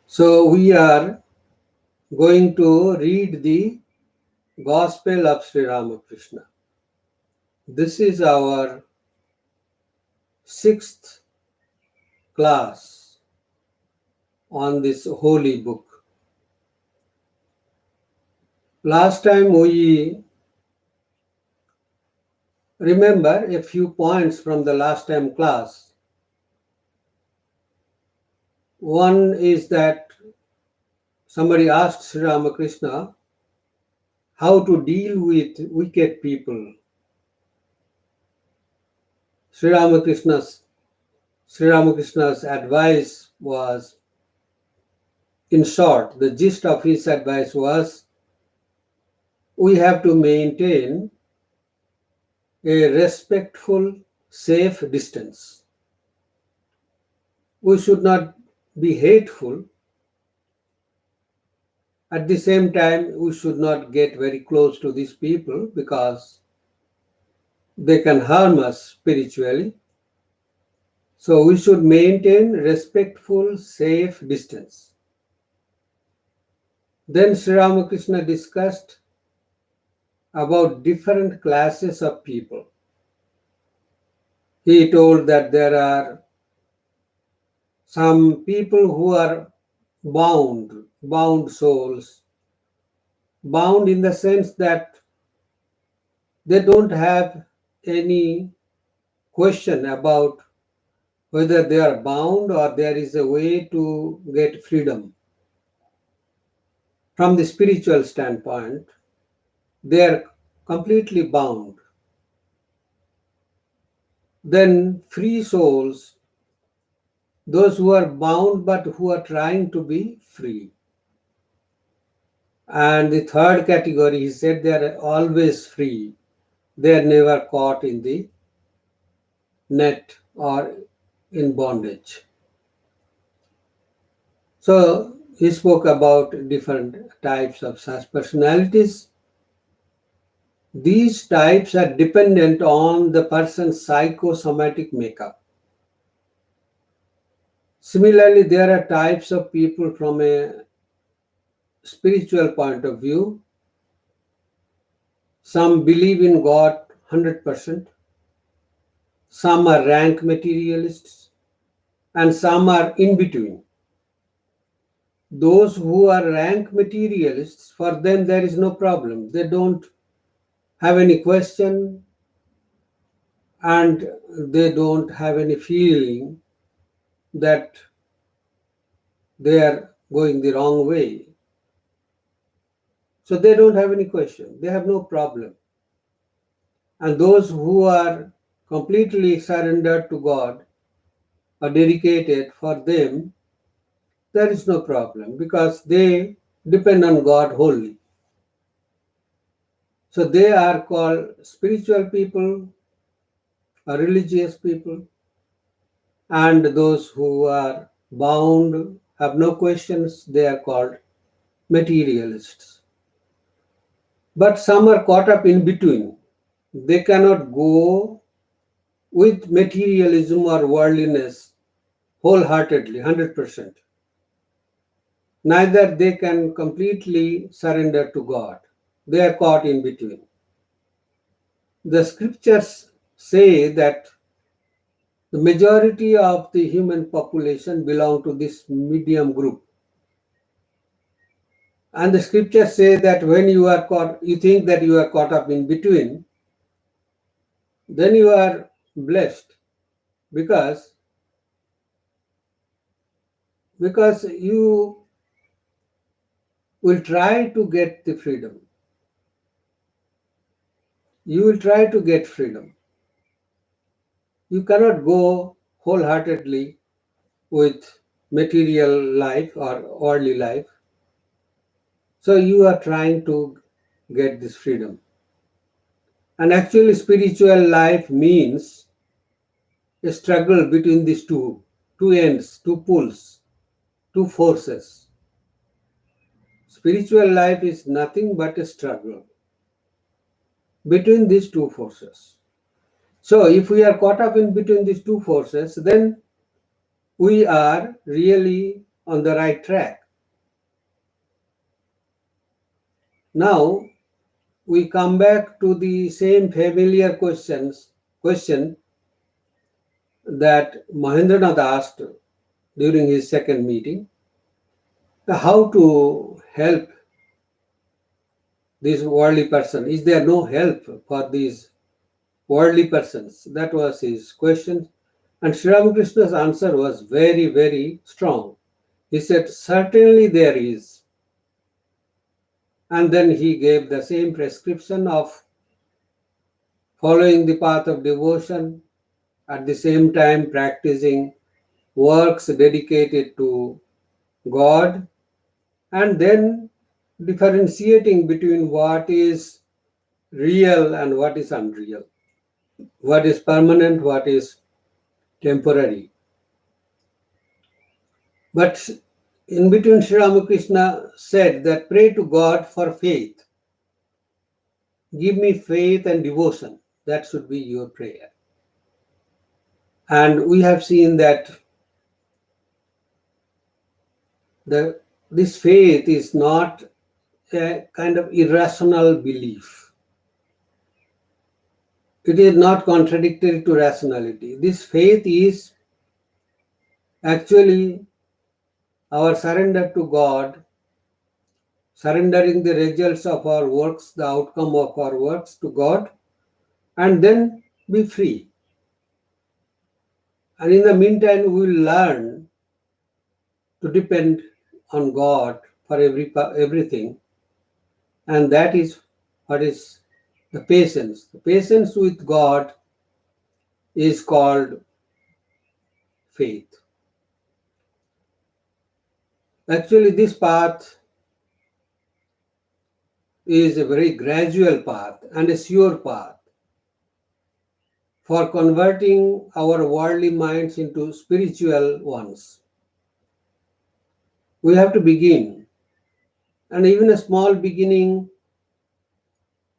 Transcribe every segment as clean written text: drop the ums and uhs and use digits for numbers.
So we are going to read the Gospel of Sri Ramakrishna. This is our sixth class on this holy book. Last time we remember a few points from the last time class. One is that somebody asked Sri Ramakrishna how to deal with wicked people. Sri Ramakrishna's advice was, in short, the gist of his advice was, we have to maintain a respectful, safe distance. We should not be hateful. At the same time, we should not get very close to these people because they can harm us spiritually. So we should maintain respectful, safe distance. Then Sri Ramakrishna discussed about different classes of people. He told that there are some people who are bound souls, bound in the sense that they don't have any question about whether they are bound or there is a way to get freedom. From the spiritual standpoint, they are completely bound. Then free souls, those who are bound but who are trying to be free. And the third category, he said, they are always free. They are never caught in the net or in bondage. So he spoke about different types of such personalities. These types are dependent on the person's psychosomatic makeup. Similarly, there are types of people from a spiritual point of view. Some believe in God 100%. Some are rank materialists, and some are in between. Those who are rank materialists, for them there is no problem. They don't have any question and they don't have any feeling that they are going the wrong way. So they don't have any question. They have no problem. And those who are completely surrendered to God or dedicated, for them, there is no problem because they depend on God wholly. So they are called spiritual people or religious people, and those who are bound, have no questions, they are called materialists. But some are caught up in between. They cannot go with materialism or worldliness wholeheartedly, 100%. Neither they can completely surrender to God. They are caught in between. The scriptures say that the majority of the human population belong to this medium group. And the scriptures say that when you think that you are caught up in between, then you are blessed because you will try to get the freedom. You will try to get freedom. You cannot go wholeheartedly with material life or worldly life. So you are trying to get this freedom. And actually, spiritual life means a struggle between these two ends, two poles, two forces. Spiritual life is nothing but a struggle between these two forces. So if we are caught up in between these two forces, then we are really on the right track. Now we come back to the same familiar question that Mahendranath asked during his second meeting: how to help this worldly person? Is there no help for these worldly persons? That was his question. And Sri Ramakrishna's answer was very, very strong. He said, certainly there is. And then he gave the same prescription of following the path of devotion, at the same time practicing works dedicated to God, and then differentiating between what is real and what is unreal, what is permanent, what is temporary. But in between, Sri Ramakrishna said that pray to God for faith. Give me faith and devotion. That should be your prayer. And we have seen that this faith is not a kind of irrational belief. It is not contradictory to rationality. This faith is actually our surrender to God, surrendering the results of our works, the outcome of our works to God, and then be free. And in the meantime, we will learn to depend on God for everything. And that is what is the patience. The patience with God is called faith. Actually, this path is a very gradual path and a sure path for converting our worldly minds into spiritual ones. We have to begin, and even a small beginning,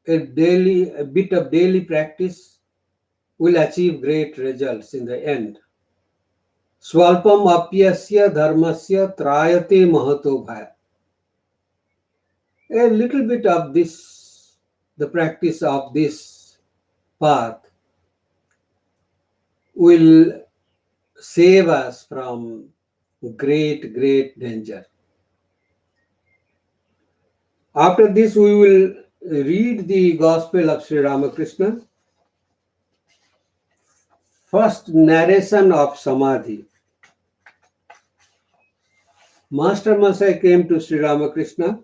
a bit of daily practice will achieve great results in the end. Swalpam apyasya dharmasya trayate mahato bhaya. A little bit of this, the practice of this path will save us from great, great danger. After this, we will read the Gospel of Sri Ramakrishna. First, narration of samadhi. Master Masai came to Sri Ramakrishna,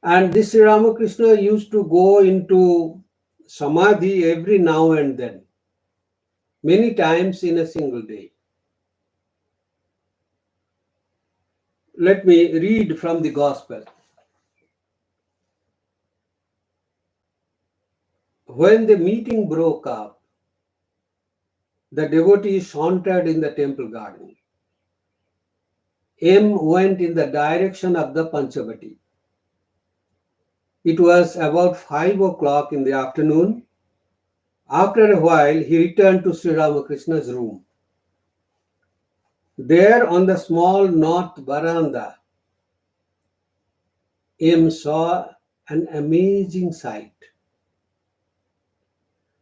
and this Sri Ramakrishna used to go into samadhi every now and then, many times in a single day. Let me read from the Gospel. When the meeting broke up, the devotees sauntered in the temple garden. M went in the direction of the Panchavati. It was about 5 o'clock in the afternoon. After a while, he returned to Sri Ramakrishna's room. There on the small north veranda, M saw an amazing sight.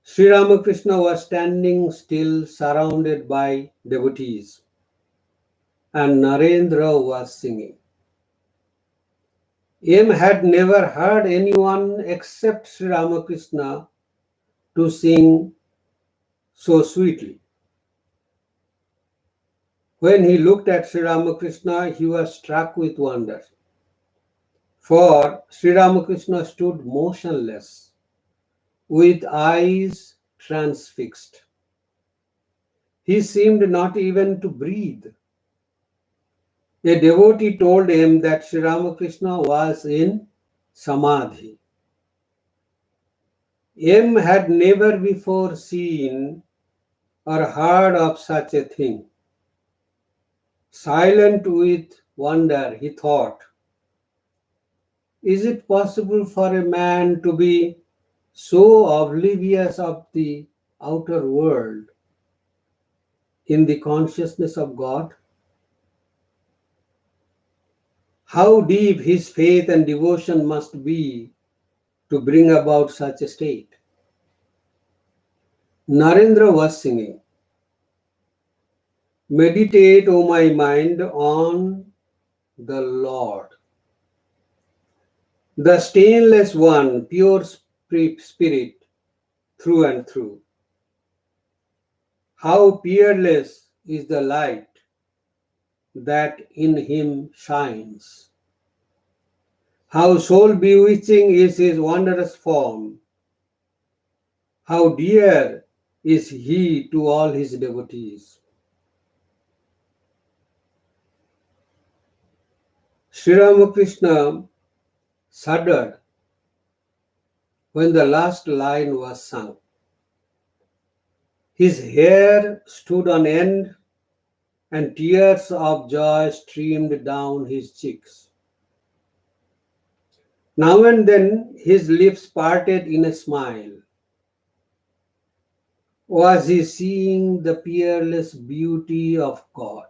Sri Ramakrishna was standing still, surrounded by devotees, and Narendra was singing. M had never heard anyone except Sri Ramakrishna to sing so sweetly. When he looked at Sri Ramakrishna, he was struck with wonder. For Sri Ramakrishna stood motionless, with eyes transfixed. He seemed not even to breathe. A devotee told him that Sri Ramakrishna was in samadhi. M had never before seen or heard of such a thing. Silent with wonder, he thought, is it possible for a man to be so oblivious of the outer world? in the consciousness of God? How deep his faith and devotion must be to bring about such a state? Narendra was singing, "Meditate, O my mind, on the Lord, the stainless one, pure spirit through and through. How peerless is the light that in him shines. How soul bewitching is his wondrous form. How dear is he to all his devotees." Sri Ramakrishna shuddered when the last line was sung. His hair stood on end and tears of joy streamed down his cheeks. Now and then his lips parted in a smile. Was he seeing the peerless beauty of God?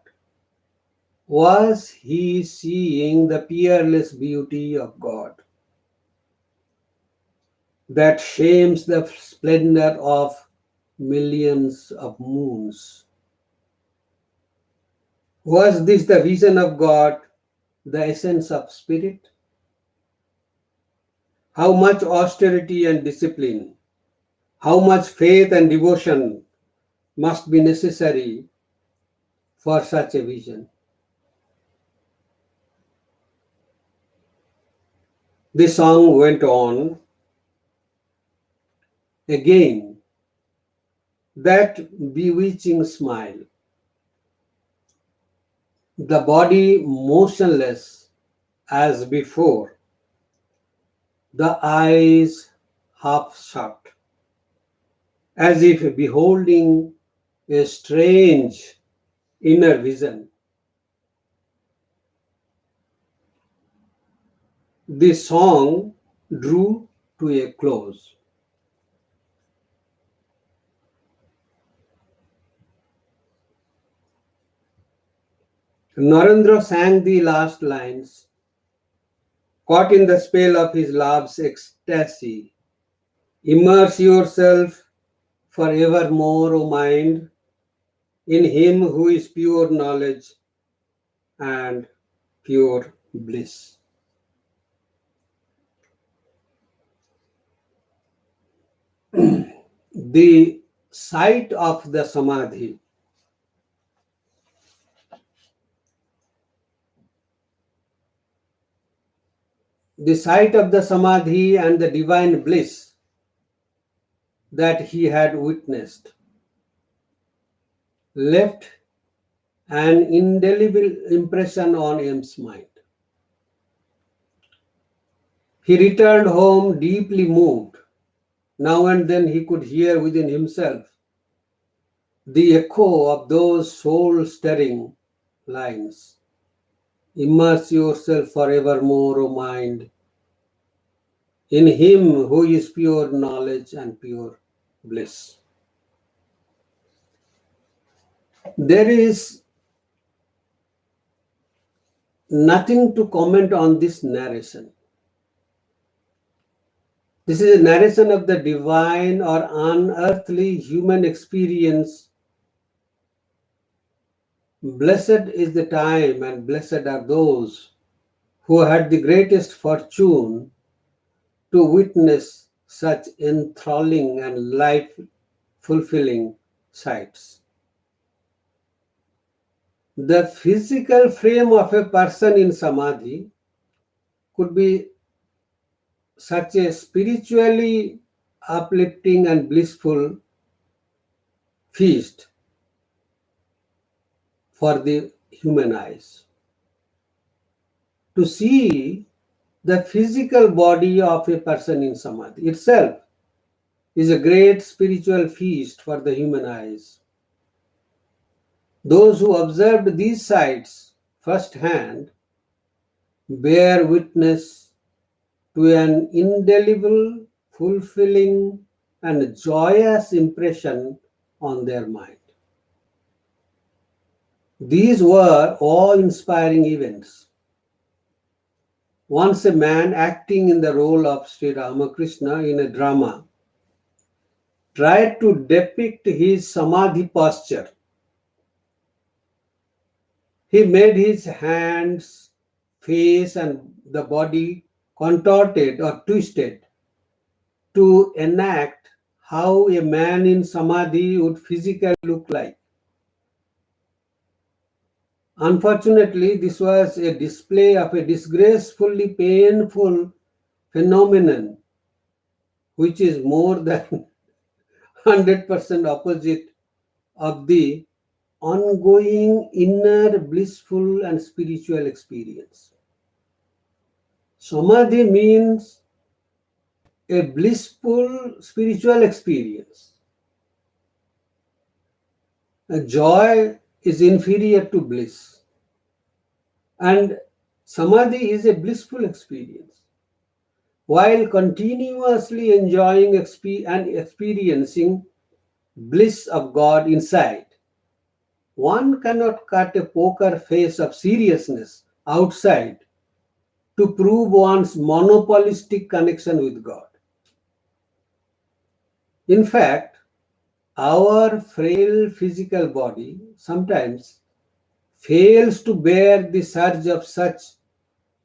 Was he seeing the peerless beauty of God that shames the splendor of millions of moons? Was this the vision of God, the essence of spirit? How much austerity and discipline, how much faith and devotion must be necessary for such a vision? The song went on again, that bewitching smile, the body motionless as before, the eyes half shut, as if beholding a strange inner vision. The song drew to a close. Narendra sang the last lines, caught in the spell of his love's ecstasy. Immerse yourself forevermore, O mind, in him who is pure knowledge and pure bliss. The sight of the samadhi, the sight of the samadhi and the divine bliss that he had witnessed left an indelible impression on M's mind. He returned home deeply moved. Now and then he could hear within himself the echo of those soul-stirring lines. Immerse yourself forevermore, O mind, in him who is pure knowledge and pure bliss. There is nothing to comment on this narration. This is a narration of the divine or unearthly human experience. Blessed is the time and blessed are those who had the greatest fortune to witness such enthralling and life-fulfilling sights. The physical frame of a person in samadhi could be such a spiritually uplifting and blissful feast for the human eyes. To see the physical body of a person in samadhi itself is a great spiritual feast for the human eyes. Those who observed these sights firsthand bear witness to an indelible, fulfilling, and joyous impression on their mind. These were awe-inspiring events. Once a man acting in the role of Sri Ramakrishna in a drama tried to depict his samadhi posture. He made his hands, face, and the body contorted or twisted to enact how a man in samadhi would physically look like. Unfortunately, this was a display of a disgracefully painful phenomenon, which is more than 100% opposite of the ongoing inner blissful and spiritual experience. Samadhi means a blissful spiritual experience. A joy is inferior to bliss, and samadhi is a blissful experience. While continuously enjoying and experiencing bliss of God inside, one cannot cut a poker face of seriousness outside to prove one's monopolistic connection with God. In fact, our frail physical body sometimes fails to bear the surge of such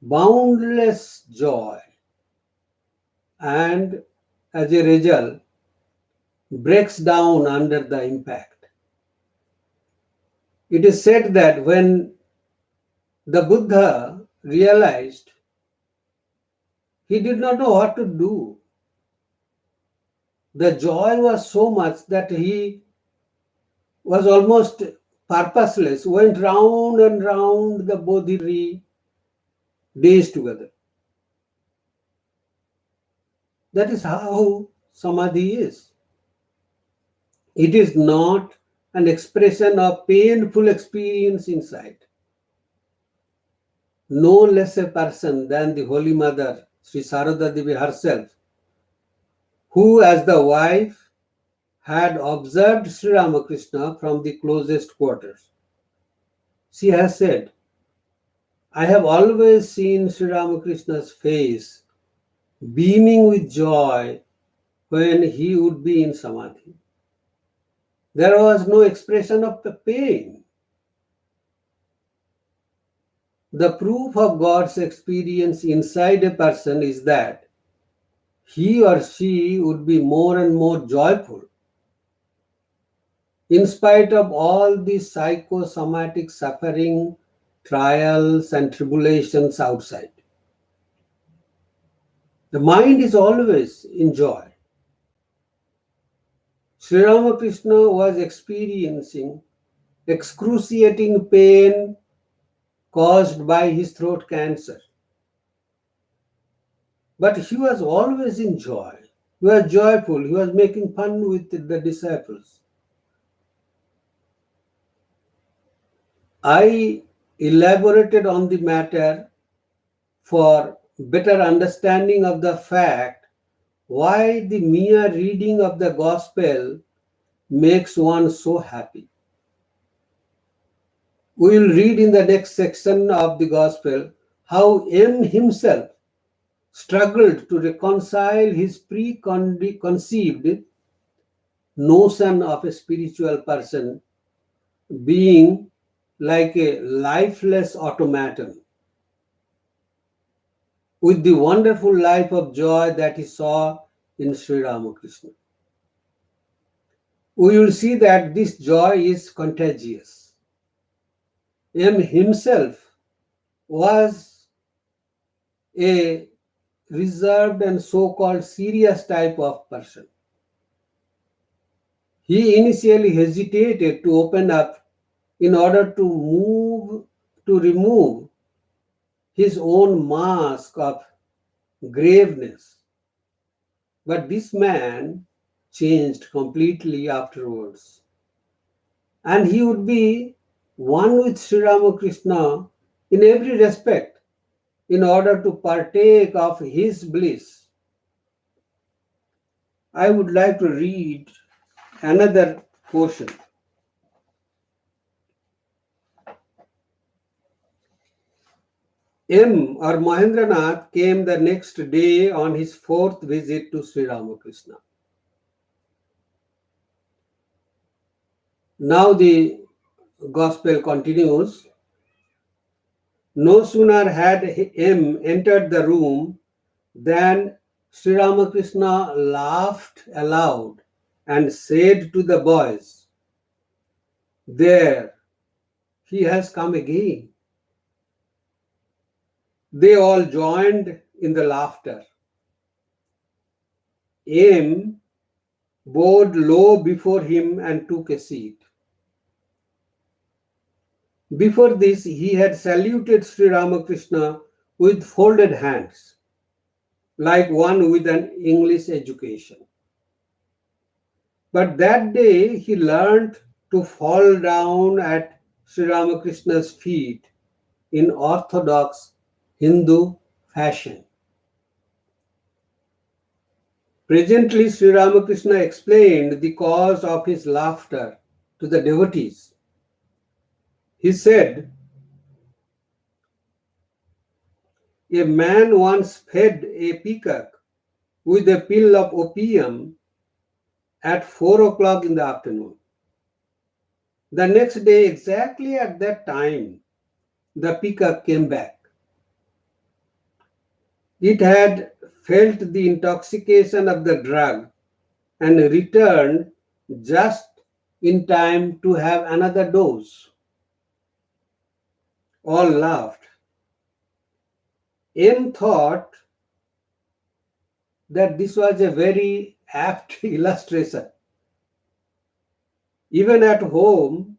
boundless joy, and as a result, breaks down under the impact. It is said that when the Buddha realized he did not know what to do, the joy was so much that he was almost purposeless, went round and round the Bodhi tree days together. That is how samadhi is. It is not an expression of painful experience inside. No less a person than the Holy Mother, Sri Sarada Devi herself, who as the wife had observed Sri Ramakrishna from the closest quarters. She has said, I have always seen Sri Ramakrishna's face beaming with joy when he would be in samadhi. There was no expression of pain. The proof of God's experience inside a person is that he or she would be more and more joyful in spite of all the psychosomatic suffering, trials, and tribulations outside. The mind is always in joy. Sri Ramakrishna was experiencing excruciating pain caused by his throat cancer. But he was always in joy. He was joyful. He was making fun with the disciples. I elaborated on the matter for better understanding of the fact why the mere reading of the gospel makes one so happy. We will read in the next section of the gospel how M himself struggled to reconcile his preconceived notion of a spiritual person being like a lifeless automaton with the wonderful life of joy that he saw in Sri Ramakrishna. We will see that this joy is contagious. M himself was a reserved and so-called serious type of person. He initially hesitated to open up in order to remove his own mask of graveness. But this man changed completely afterwards. And he would be one with Sri Ramakrishna in every respect in order to partake of his bliss. I would like to read another portion. M or Mahendranath came the next day on his fourth visit to Sri Ramakrishna. Now the gospel continues. No sooner had M entered the room than Sri Ramakrishna laughed aloud and said to the boys, "There, he has come again." They all joined in the laughter. M bowed low before him and took a seat. Before this, he had saluted Sri Ramakrishna with folded hands, like one with an English education. But that day, he learned to fall down at Sri Ramakrishna's feet in orthodox Hindu fashion. Presently, Sri Ramakrishna explained the cause of his laughter to the devotees. He said, "A man once fed a peacock with a pill of opium at 4 o'clock in the afternoon. The next day, exactly at that time, the peacock came back. It had felt the intoxication of the drug and returned just in time to have another dose." All laughed. M thought that this was a very apt illustration. Even at home,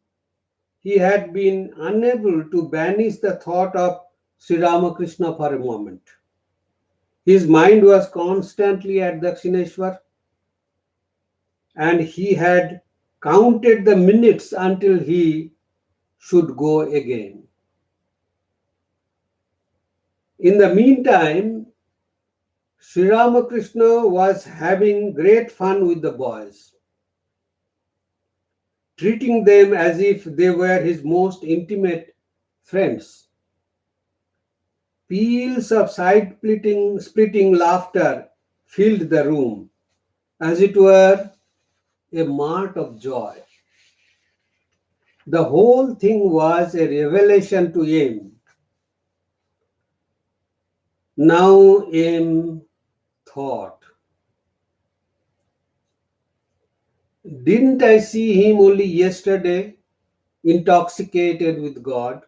he had been unable to banish the thought of Sri Ramakrishna for a moment. His mind was constantly at Dakshineshwar, and he had counted the minutes until he should go again. In the meantime, Sri Ramakrishna was having great fun with the boys, treating them as if they were his most intimate friends. Peals of side-splitting laughter filled the room, as it were a mart of joy. The whole thing was a revelation to him. Now M thought, didn't I see him only yesterday, intoxicated with God?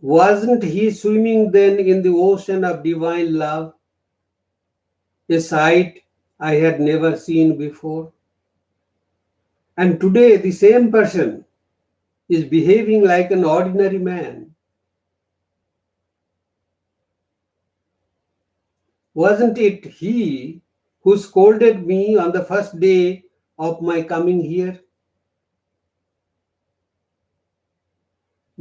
Wasn't he swimming then in the ocean of divine love, a sight I had never seen before? And today the same person is behaving like an ordinary man. Wasn't it he who scolded me on the first day of my coming here?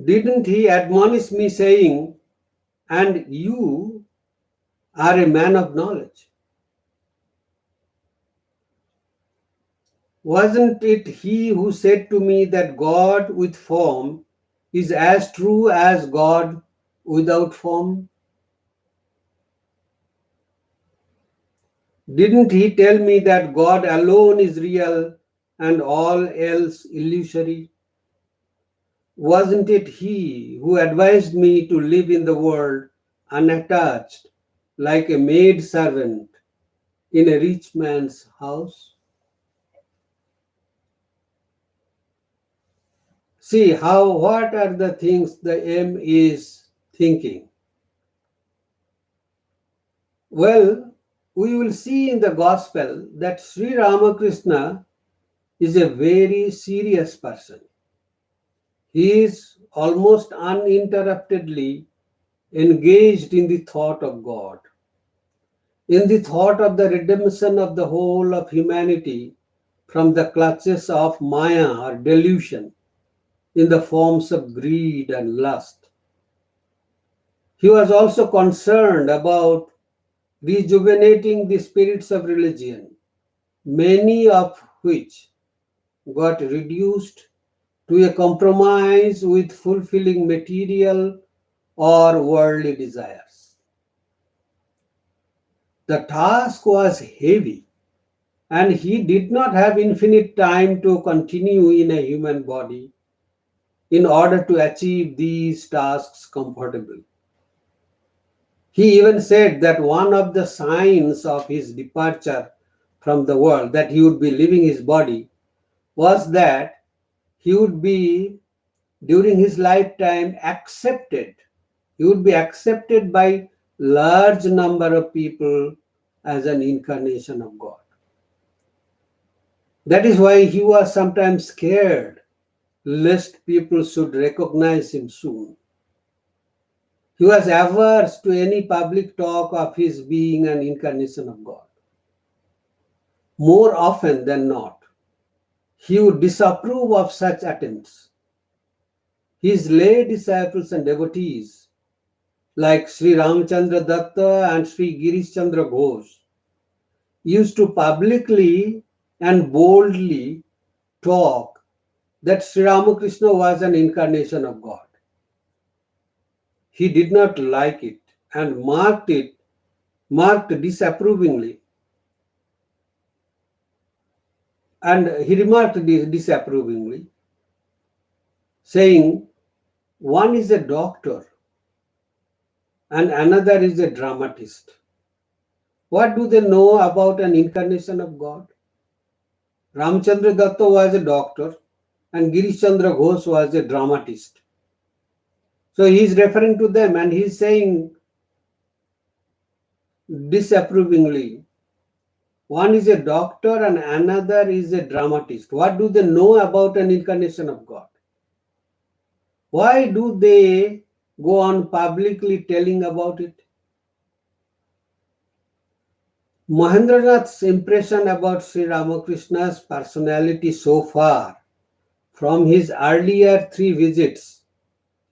Didn't he admonish me, saying, "And you are a man of knowledge"? Wasn't it he who said to me that God with form is as true as God without form? Didn't he tell me that God alone is real and all else illusory? Wasn't it he who advised me to live in the world unattached, like a maid servant in a rich man's house? See what are the things the M is thinking? Well, we will see in the gospel that Sri Ramakrishna is a very serious person. He is almost uninterruptedly engaged in the thought of God, in the thought of the redemption of the whole of humanity from the clutches of Maya or delusion in the forms of greed and lust. He was also concerned about rejuvenating the spirits of religion, many of which got reduced to a compromise with fulfilling material or worldly desires. The task was heavy, and he did not have infinite time to continue in a human body in order to achieve these tasks comfortably. He even said that one of the signs of his departure from the world, that he would be leaving his body, was that he would be, during his lifetime, accepted. He would be accepted by large number of people as an incarnation of God. That is why he was sometimes scared lest people should recognize him soon. He was averse to any public talk of his being an incarnation of God. More often than not, he would disapprove of such attempts. His lay disciples and devotees, like Sri Ramachandra Datta and Sri Girish Chandra Ghosh, used to publicly and boldly talk that Sri Ramakrishna was an incarnation of God. He did not like it and marked disapprovingly. And he remarked disapprovingly, saying, one is a doctor and another is a dramatist. What do they know about an incarnation of God? Ramchandra Datta was a doctor and Girish Chandra Ghosh was a dramatist. So he is referring to them and he is saying disapprovingly, one is a doctor and another is a dramatist. What do they know about an incarnation of God? Why do they go on publicly telling about it? Mahendranath's impression about Sri Ramakrishna's personality so far from his earlier 3 visits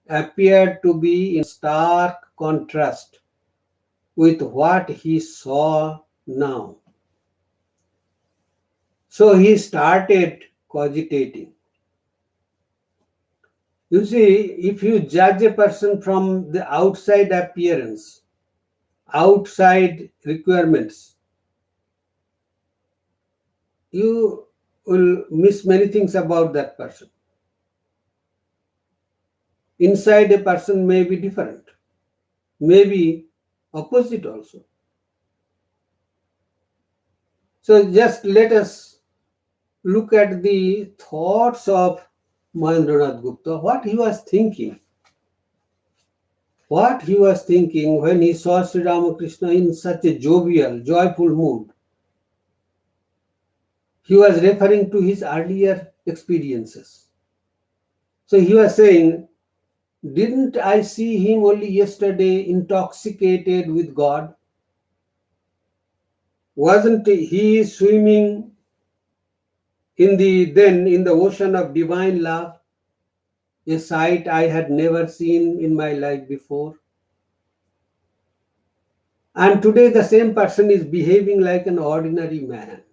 appeared to be in stark contrast with what he saw now. So he started cogitating. You see, if you judge a person from the outside appearance, outside requirements, you will miss many things about that person. Inside a person may be different, maybe opposite also. So just let us look at the thoughts of Mahendranath Gupta, what he was thinking. What he was thinking when he saw Sri Ramakrishna in such a jovial, joyful mood. He was referring to his earlier experiences. So he was saying, didn't I see him only yesterday intoxicated with God? Wasn't he swimming in the ocean of divine love, a sight I had never seen in my life before? And today the same person is behaving like an ordinary man.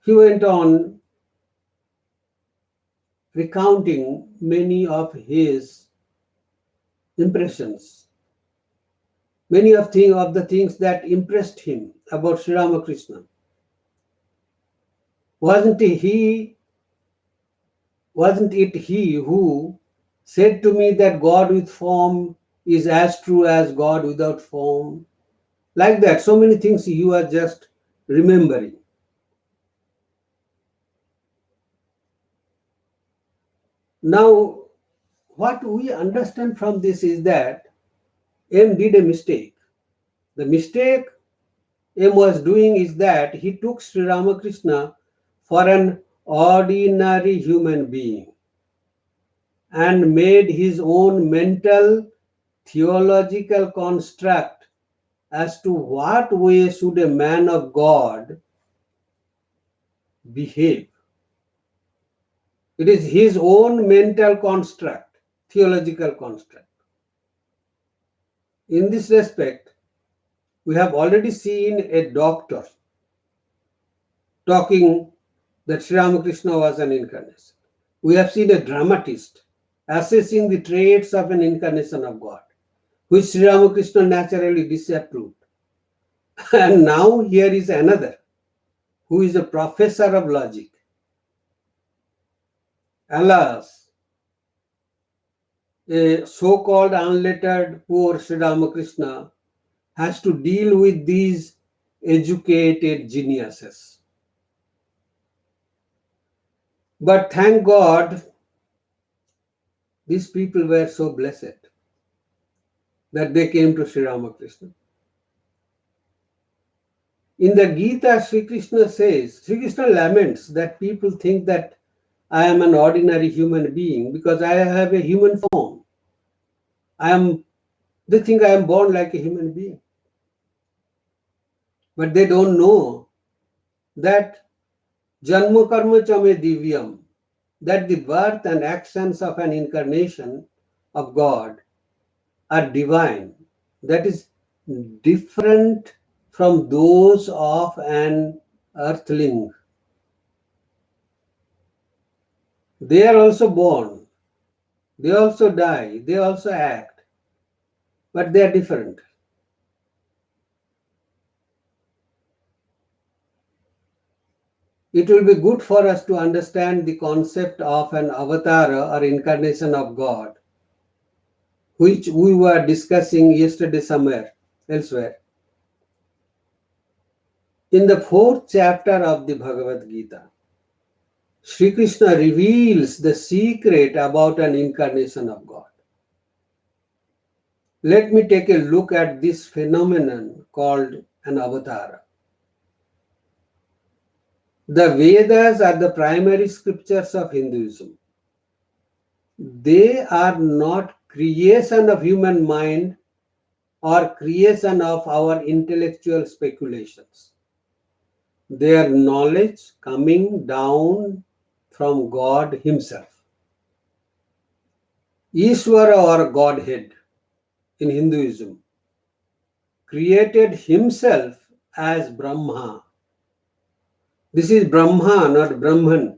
He went on recounting many of his impressions, many of the things that impressed him about Sri Ramakrishna. Wasn't it he who said to me that God with form is as true as God without form? Like that, so many things you are just remembering. Now, what we understand from this is that M did a mistake. The mistake M was doing is that he took Sri Ramakrishna for an ordinary human being and made his own mental theological construct as to what way should a man of God behave. It is his own mental construct, theological construct. In this respect, we have already seen a doctor talking that Sri Ramakrishna was an incarnation. We have seen a dramatist assessing the traits of an incarnation of God, which Sri Ramakrishna naturally disapproved. And now here is another, who is a professor of logic. Alas, a so-called unlettered poor Sri Ramakrishna has to deal with these educated geniuses. But thank God, these people were so blessed that they came to Sri Ramakrishna. In the Gita, Sri Krishna laments that people think that I am an ordinary human being because I have a human form. They think I am born like a human being. But they don't know that Janma karma chame divyam, that the birth and actions of an incarnation of God are divine. That is different from those of an earthling. They are also born, they also die, they also act, but they are different. It will be good for us to understand the concept of an avatara or incarnation of God, which we were discussing yesterday somewhere elsewhere. In the 4th chapter of the Bhagavad Gita, Sri Krishna reveals the secret about an incarnation of God. Let me take a look at this phenomenon called an avatara. The Vedas are the primary scriptures of Hinduism. They are not creation of human mind or creation of our intellectual speculations. They are knowledge coming down from God Himself. Ishvara or Godhead in Hinduism created Himself as Brahma. This is Brahma, not Brahman.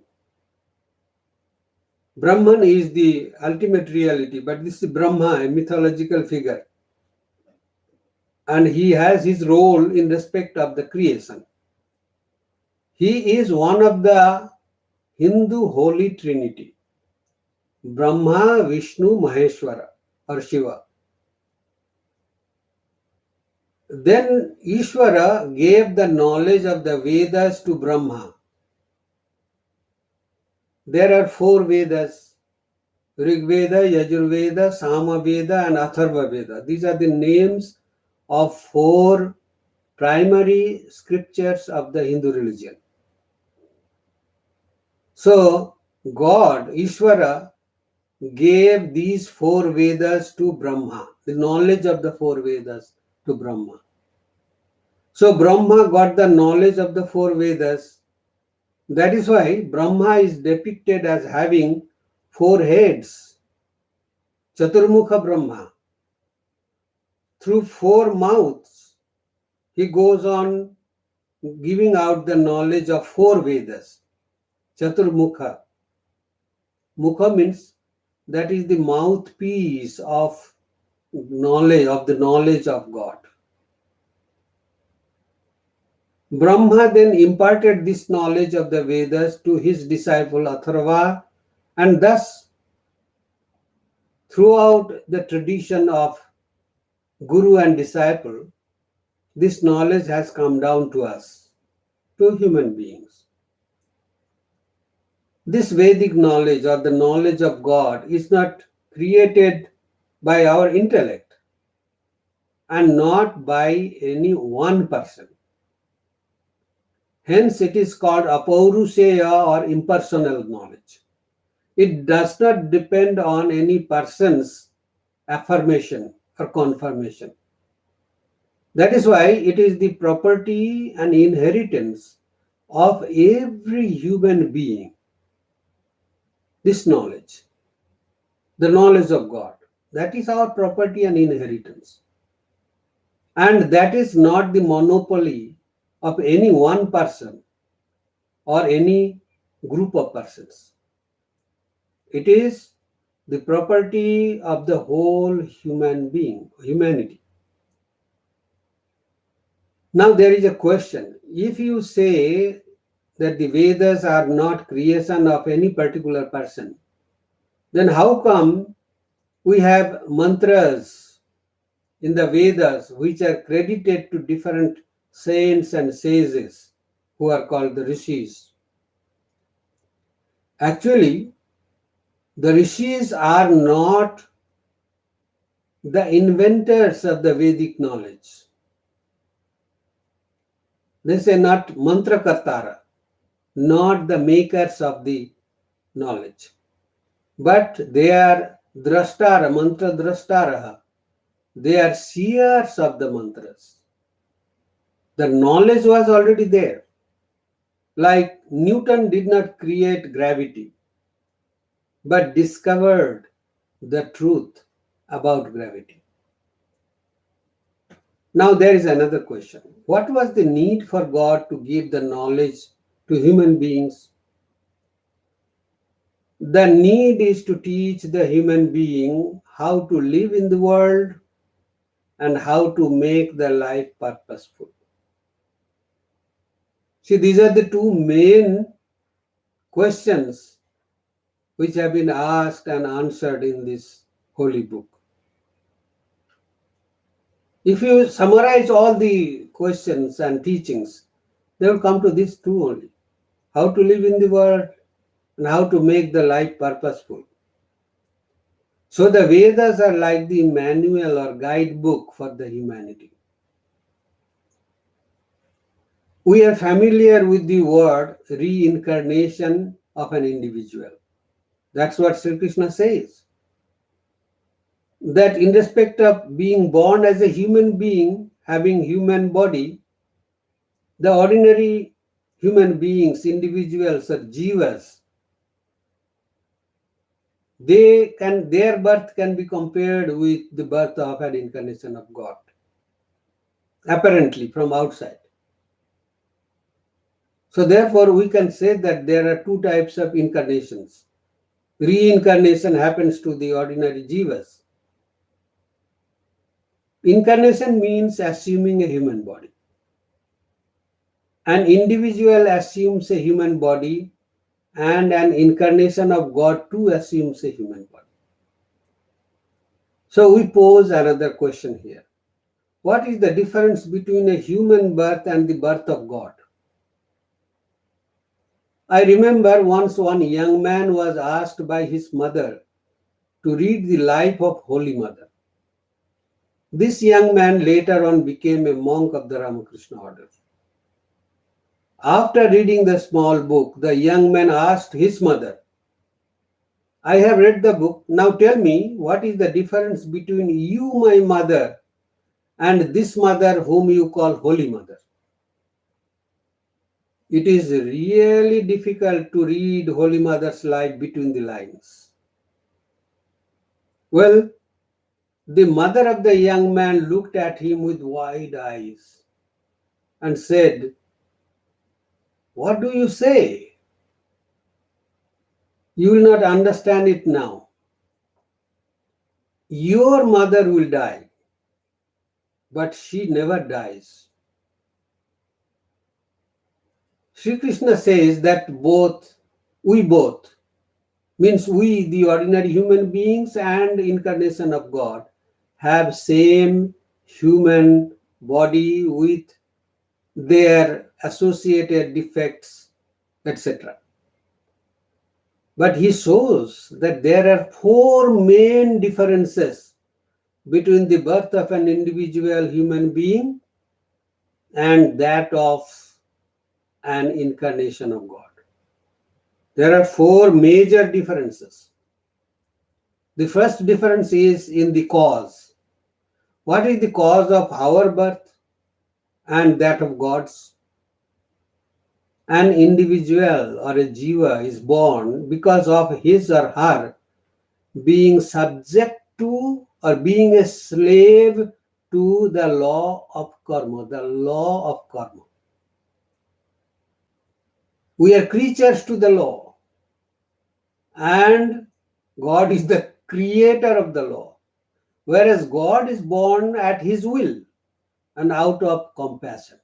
Brahman is the ultimate reality, but this is Brahma, a mythological figure. And he has his role in respect of the creation. He is one of the Hindu Holy Trinity, Brahma, Vishnu, Maheshwara or Shiva. Then Ishvara gave the knowledge of the Vedas to Brahma. There are 4 Vedas: Rig Veda, Yajur Veda, Sama Veda and Atharva Veda. These are the names of 4 primary scriptures of the Hindu religion. So God, Ishvara, gave these 4 Vedas to Brahma, the knowledge of the 4 Vedas to Brahma. So Brahma got the knowledge of the 4 Vedas. That is why Brahma is depicted as having 4 heads. Chaturmukha Brahma. Through 4 mouths, he goes on giving out the knowledge of 4 Vedas. Chaturmukha. Mukha means that is the mouthpiece of knowledge, of the knowledge of God. Brahma then imparted this knowledge of the Vedas to his disciple Atharva, and thus throughout the tradition of Guru and disciple, this knowledge has come down to us, to human beings. This Vedic knowledge or the knowledge of God is not created by our intellect and not by any one person. Hence it is called apauruseya or impersonal knowledge. It does not depend on any person's affirmation or confirmation. That is why it is the property and inheritance of every human being. This knowledge, the knowledge of God, that is our property and inheritance. And that is not the monopoly of any one person or any group of persons. It is the property of the whole humanity. Now there is a question. If you say that the Vedas are not creation of any particular person, then how come we have mantras in the Vedas which are credited to different saints and sages who are called the rishis? Actually, the rishis are not the inventors of the Vedic knowledge. They say not mantra kartara, not the makers of the knowledge, but they are drashtara, mantra drashtara. They are seers of the mantras. The knowledge was already there. Like Newton did not create gravity, but discovered the truth about gravity. Now there is another question. What was the need for God to give the knowledge to human beings? The need is to teach the human being how to live in the world and how to make their life purposeful. See, these are the two main questions which have been asked and answered in this holy book. If you summarize all the questions and teachings, they will come to this two only: how to live in the world and how to make the life purposeful. So the Vedas are like the manual or guidebook for the humanity. We are familiar with the word reincarnation of an individual. That's what Sri Krishna says. That in respect of being born as a human being, having human body, the ordinary human beings, individuals or jivas, their birth can be compared with the birth of an incarnation of God, apparently from outside. So therefore we can say that there are two types of incarnations. Reincarnation happens to the ordinary jivas. Incarnation means assuming a human body. An individual assumes a human body, and an incarnation of God too assumes a human body. So we pose another question here. What is the difference between a human birth and the birth of God? I remember once one young man was asked by his mother to read the life of Holy Mother. This young man later on became a monk of the Ramakrishna order. After reading the small book, the young man asked his mother, I have read the book. Now tell me, what is the difference between you, my mother, and this mother whom you call Holy Mother? It is really difficult to read Holy Mother's life between the lines. Well, the mother of the young man looked at him with wide eyes and said, What do you say? You will not understand it now. Your mother will die, but she never dies. Sri Krishna says that we both, means we, the ordinary human beings and incarnation of God, have same human body with their associated defects, etc. But he shows that there are four main differences between the birth of an individual human being and that of an incarnation of God. There are four major differences. The first difference is in the cause. What is the cause of our birth and that of God's? An individual or a jiva is born because of his or her being subject to or being a slave to the law of karma, the law of karma. We are creatures to the law, and God is the creator of the law, whereas God is born at his will and out of compassion.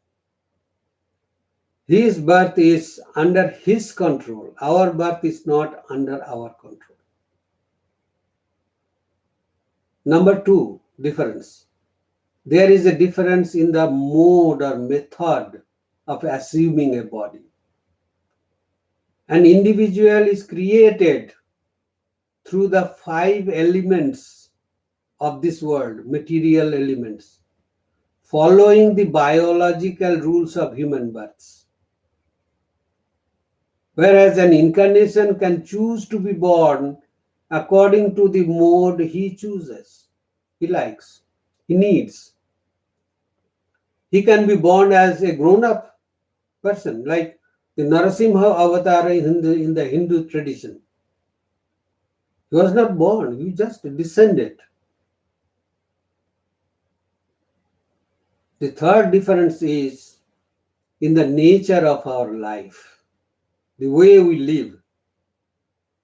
His birth is under his control. Our birth is not under our control. Number two difference. There is a difference in the mode or method of assuming a body. An individual is created through the 5 elements of this world, material elements, following the biological rules of human births. Whereas an incarnation can choose to be born according to the mode he chooses, he likes, he needs. He can be born as a grown-up person, like the Narasimha avatar in the Hindu tradition. He was not born, he just descended. The third difference is in the nature of our life, the way we live.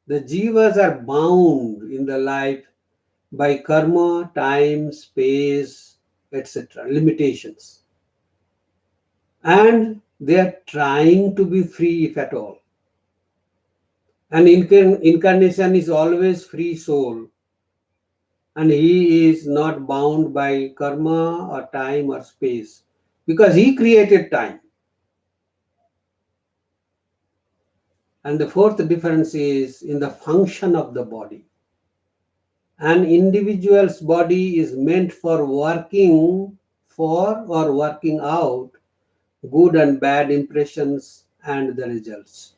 The jivas are bound in the life by karma, time, space, etc., limitations. And they are trying to be free, if at all. An incarnation is always free soul, and he is not bound by karma or time or space because he created time. And the fourth difference is in the function of the body. An individual's body is meant for working for or working out good and bad impressions and the results.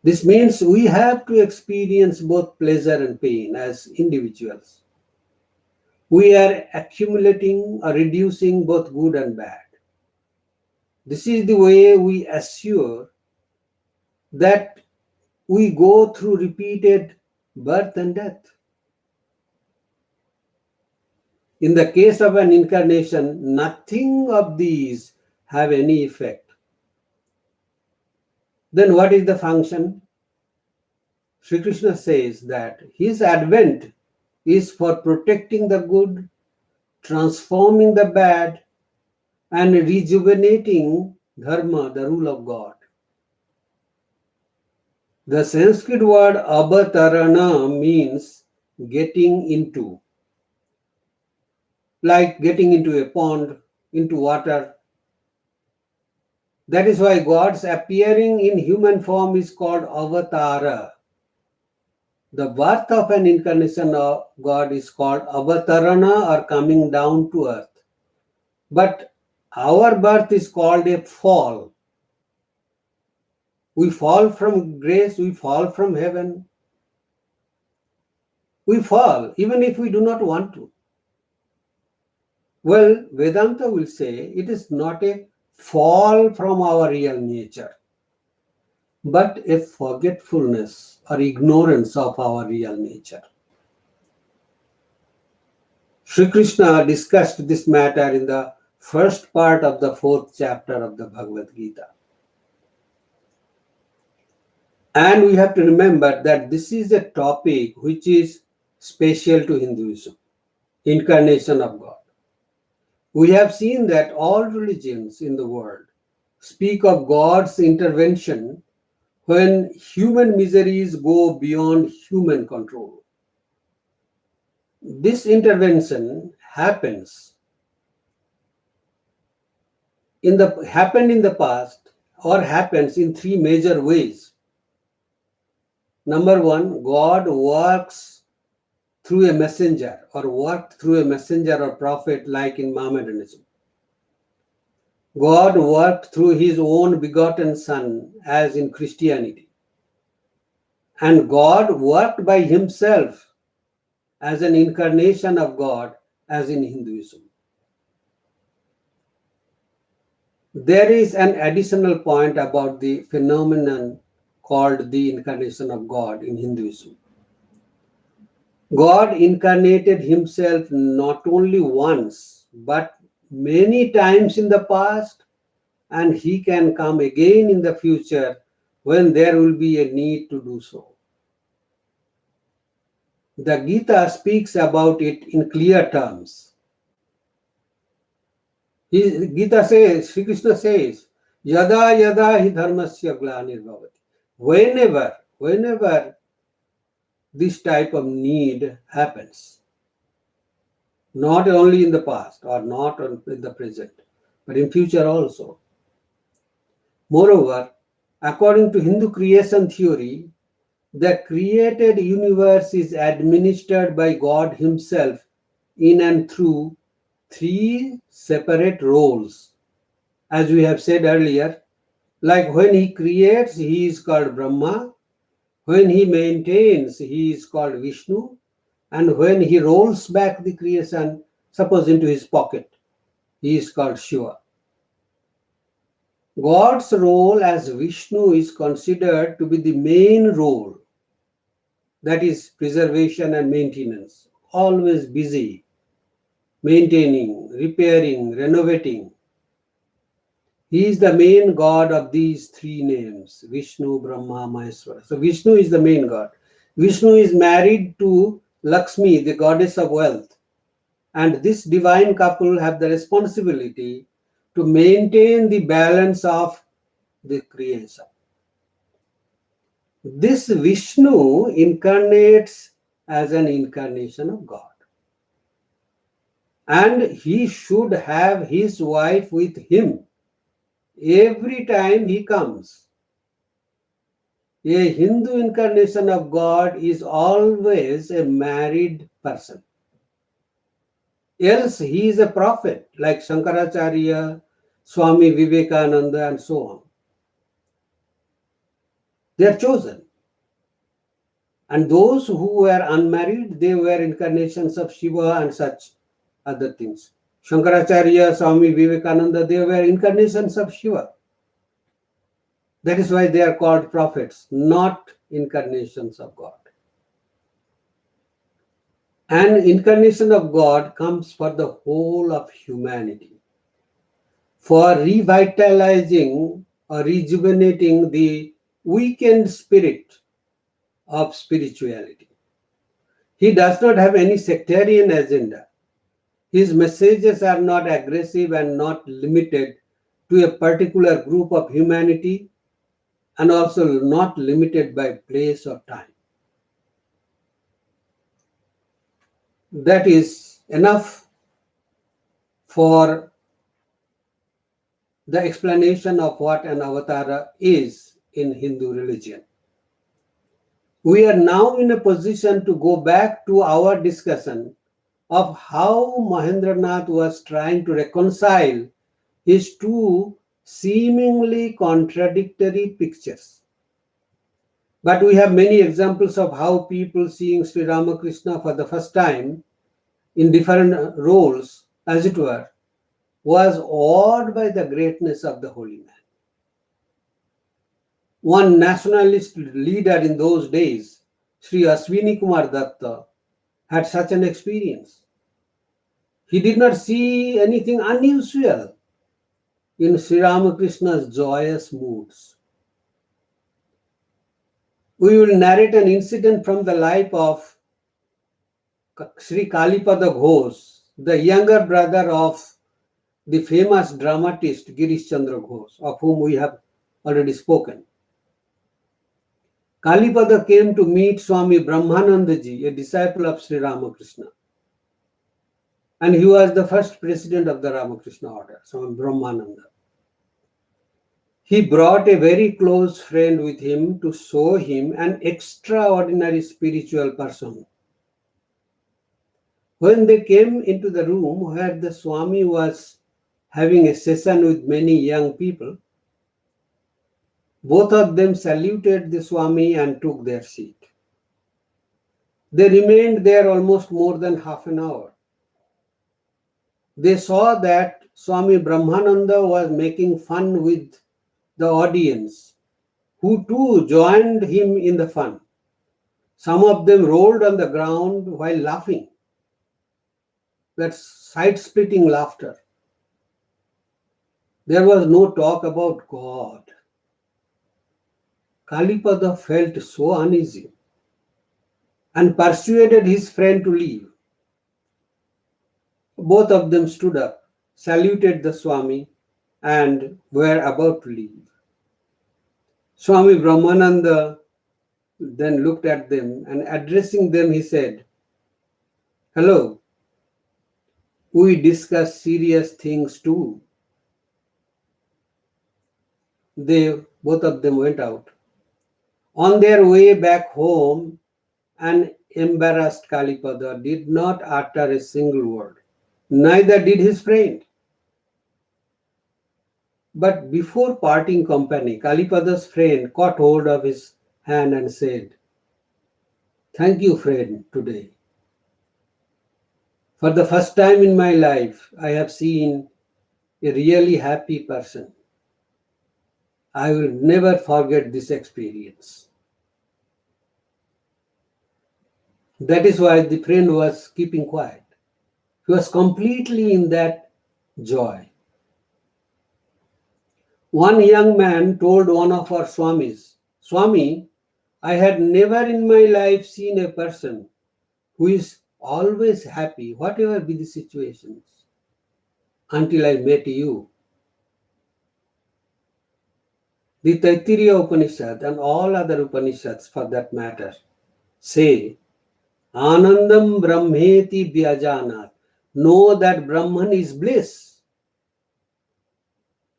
This means we have to experience both pleasure and pain as individuals. We are accumulating or reducing both good and bad. This is the way we assure that we go through repeated birth and death. In the case of an incarnation, nothing of these have any effect. Then what is the function? Sri Krishna says that his advent is for protecting the good, transforming the bad, and rejuvenating dharma, the rule of God. The Sanskrit word avatarana means getting into, like getting into a pond, into water. That is why God's appearing in human form is called avatara. The birth of an incarnation of God is called avatarana or coming down to earth. But our birth is called a fall. We fall from grace, we fall from heaven. We fall even if we do not want to. Well, Vedanta will say it is not a fall from our real nature, but a forgetfulness or ignorance of our real nature. Sri Krishna discussed this matter in the first part of the 4th chapter of the Bhagavad Gita. And we have to remember that this is a topic which is special to Hinduism, incarnation of God. We have seen that all religions in the world speak of God's intervention when human miseries go beyond human control. This intervention happened in the past or happens in 3 major ways. Number 1, God works through a messenger or worked through a messenger or prophet like in Mohammedanism. God worked through his own begotten Son as in Christianity. And God worked by himself as an incarnation of God as in Hinduism. There is an additional point about the phenomenon called the incarnation of God in Hinduism. God incarnated himself not only once, but many times in the past, and he can come again in the future when there will be a need to do so. The Gita speaks about it in clear terms. Gita says, Sri Krishna says, Yada yada hi dharmasya glanirvavati. Whenever this type of need happens, not only in the past or not in the present, but in future also. Moreover, according to Hindu creation theory, the created universe is administered by God Himself in and through three separate roles. As we have said earlier, like when He creates, He is called Brahma. When He maintains, He is called Vishnu. And when He rolls back the creation, suppose into His pocket, He is called Shiva. God's role as Vishnu is considered to be the main role, that is preservation and maintenance, always busy, maintaining, repairing, renovating. He is the main god of these three names, Vishnu, Brahma, Maheshwara. So Vishnu is the main god. Vishnu is married to Lakshmi, the goddess of wealth. And this divine couple have the responsibility to maintain the balance of the creation. This Vishnu incarnates as an incarnation of God. And he should have his wife with him every time he comes. A Hindu incarnation of God is always a married person. Else he is a prophet like Shankaracharya, Swami Vivekananda, and so on. They are chosen. And those who were unmarried, they were incarnations of Shiva and such other things. Shankaracharya, Swami Vivekananda, they were incarnations of Shiva. That is why they are called prophets, not incarnations of God. An incarnation of God comes for the whole of humanity, for revitalizing or rejuvenating the weakened spirit of spirituality. He does not have any sectarian agenda. His messages are not aggressive and not limited to a particular group of humanity, and also not limited by place or time. That is enough for the explanation of what an avatara is in Hindu religion. We are now in a position to go back to our discussion of how Mahendranath was trying to reconcile his two seemingly contradictory pictures. But we have many examples of how people seeing Sri Ramakrishna for the first time in different roles, as it were, was awed by the greatness of the holy man. One nationalist leader in those days, Sri Ashwini Kumar Datta, had such an experience. He did not see anything unusual in Sri Ramakrishna's joyous moods. We will narrate an incident from the life of Sri Kalipada Ghosh, the younger brother of the famous dramatist Girish Chandra Ghosh, of whom we have already spoken. Kalipada came to meet Swami Brahmanandaji, a disciple of Sri Ramakrishna. And he was the first president of the Ramakrishna order, Swami Brahmananda. He brought a very close friend with him to show him an extraordinary spiritual person. When they came into the room where the Swami was having a session with many young people, both of them saluted the Swami and took their seat. They remained there almost more than half an hour. They saw that Swami Brahmananda was making fun with the audience, who too joined him in the fun. Some of them rolled on the ground while laughing. That's side-splitting laughter. There was no talk about God. Kalipada felt so uneasy. and persuaded his friend to leave. Both of them stood up, saluted the Swami, and were about to leave. Swami Brahmananda then looked at them and addressing them, he said, "Hello, we discuss serious things too." Both of them went out. On their way back home, an embarrassed Kalipada did not utter a single word. Neither did his friend. But before parting company, Kalipada's friend caught hold of his hand and said, "Thank you, friend, today. For the first time in my life, I have seen a really happy person. I will never forget this experience." That is why the friend was keeping quiet. He was completely in that joy. One young man told one of our Swamis, "Swami, I had never in my life seen a person who is always happy, whatever be the situations, until I met you." The Taittiriya Upanishad and all other Upanishads for that matter say, "Anandam Brahmeti Vyajanat." Know that Brahman is bliss.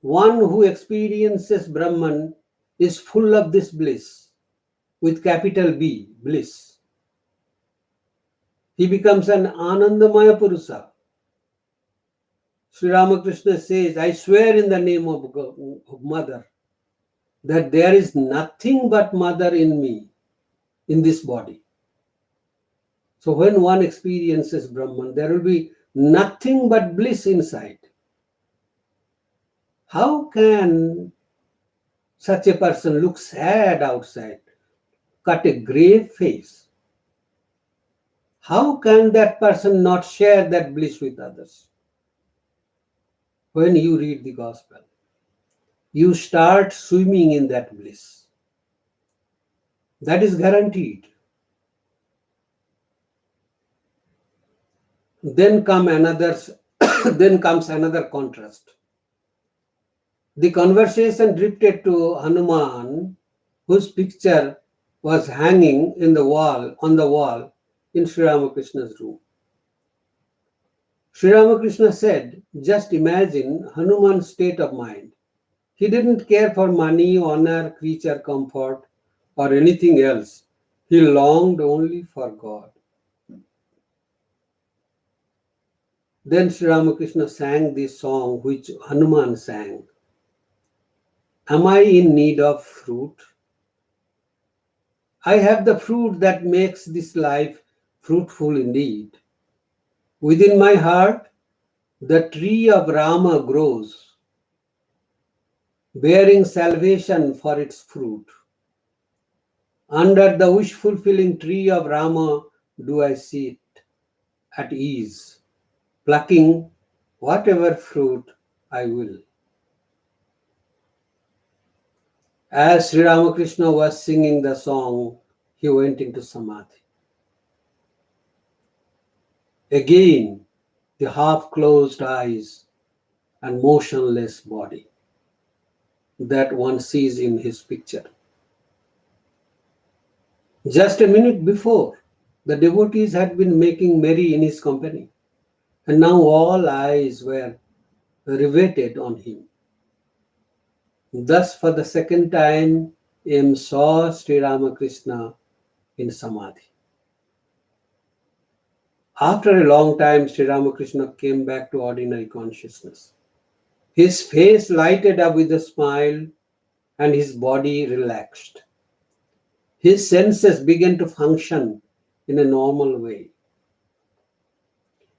One who experiences Brahman is full of this bliss, with capital B, bliss. He becomes an Anandamaya Purusa. Sri Ramakrishna says, "I swear in the name of Mother that there is nothing but Mother in me, in this body." So when one experiences Brahman, there will be nothing but bliss inside. How can such a person look sad outside, cut a grave face? How can that person not share that bliss with others? When you read the gospel, you start swimming in that bliss. That is guaranteed. Then then comes another contrast. The conversation drifted to Hanuman, whose picture was hanging on the wall in Sri Ramakrishna's room. Sri Ramakrishna said, "Just imagine Hanuman's state of mind. He didn't care for money, honor, creature comfort, or anything else. He longed only for God." Then Sri Ramakrishna sang this song which Hanuman sang. "Am I in need of fruit? I have the fruit that makes this life fruitful indeed. Within my heart, the tree of Rama grows, bearing salvation for its fruit. Under the wish-fulfilling tree of Rama do I sit at ease, plucking whatever fruit I will." As Sri Ramakrishna was singing the song, he went into samadhi. Again, the half-closed eyes and motionless body that one sees in his picture. Just a minute before, the devotees had been making merry in his company, and now all eyes were riveted on him. Thus, for the second time, M saw Sri Ramakrishna in samadhi. After a long time, Sri Ramakrishna came back to ordinary consciousness. His face lighted up with a smile and his body relaxed. His senses began to function in a normal way.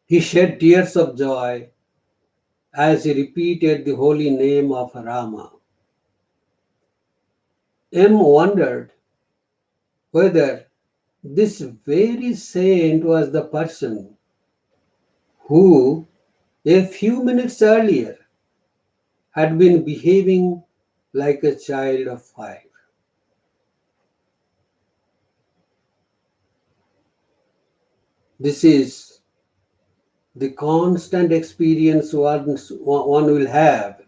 He shed tears of joy as he repeated the holy name of Rama. M wondered whether this very saint was the person who, a few minutes earlier, had been behaving like a child of 5. This is the constant experience one will have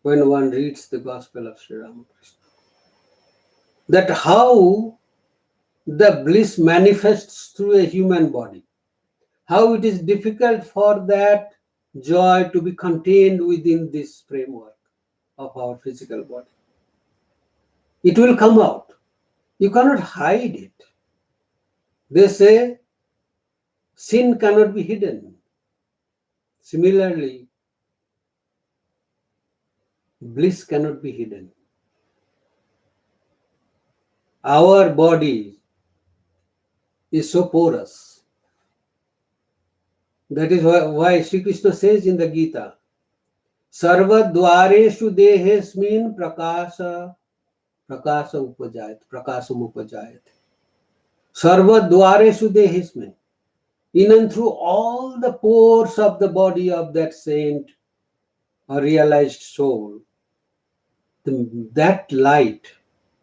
when one reads the Gospel of Sri Ramakrishna. That how the bliss manifests through a human body, how it is difficult for that joy to be contained within this framework of our physical body. It will come out. You cannot hide it. They say sin cannot be hidden. Similarly, bliss cannot be hidden. Our body is so porous. That is why Sri Krishna says in the Gita, Sarva dwareshu dehesmin prakasam upajayat. Sarva dwareshu dehesmin. In and through all the pores of the body of that saint or realized soul, that light,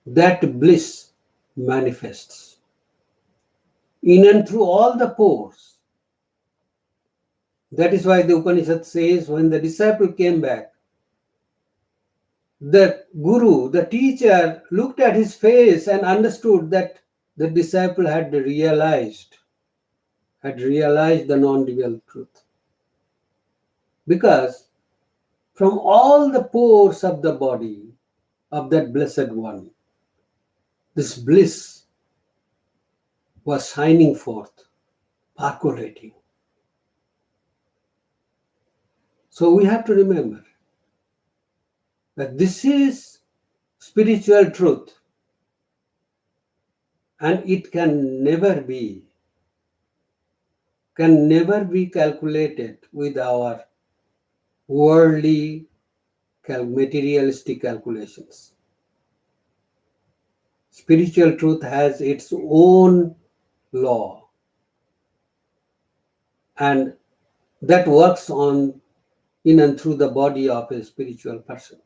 that bliss manifests. In and through all the pores. That is why the Upanishad says when the disciple came back, the guru, the teacher, looked at his face and understood that the disciple had realized the non-dual truth. Because from all the pores of the body of that blessed one, this bliss was shining forth, percolating. So we have to remember that this is spiritual truth, and it can never be calculated with our worldly materialistic calculations. Spiritual truth has its own law, and that works on in and through the body of a spiritual person.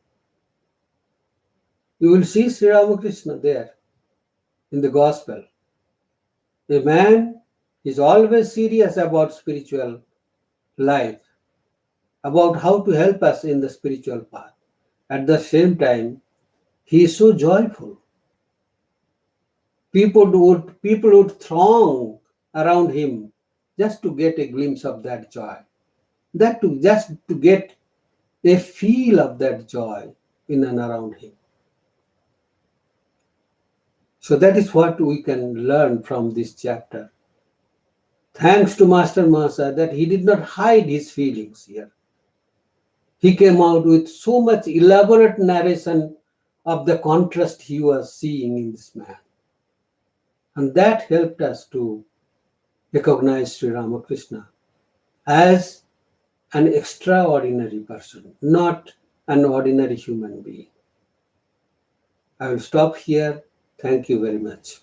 You will see Sri Ramakrishna there in the Gospel. A man is always serious about spiritual life, about how to help us in the spiritual path. At the same time, he is so joyful. People would throng around him just to get a glimpse of that joy, just to get a feel of that joy in and around him. So that is what we can learn from this chapter. Thanks to Master Masa that he did not hide his feelings here. He came out with so much elaborate narration of the contrast he was seeing in this man. And that helped us to recognize Sri Ramakrishna as an extraordinary person, not an ordinary human being. I will stop here. Thank you very much.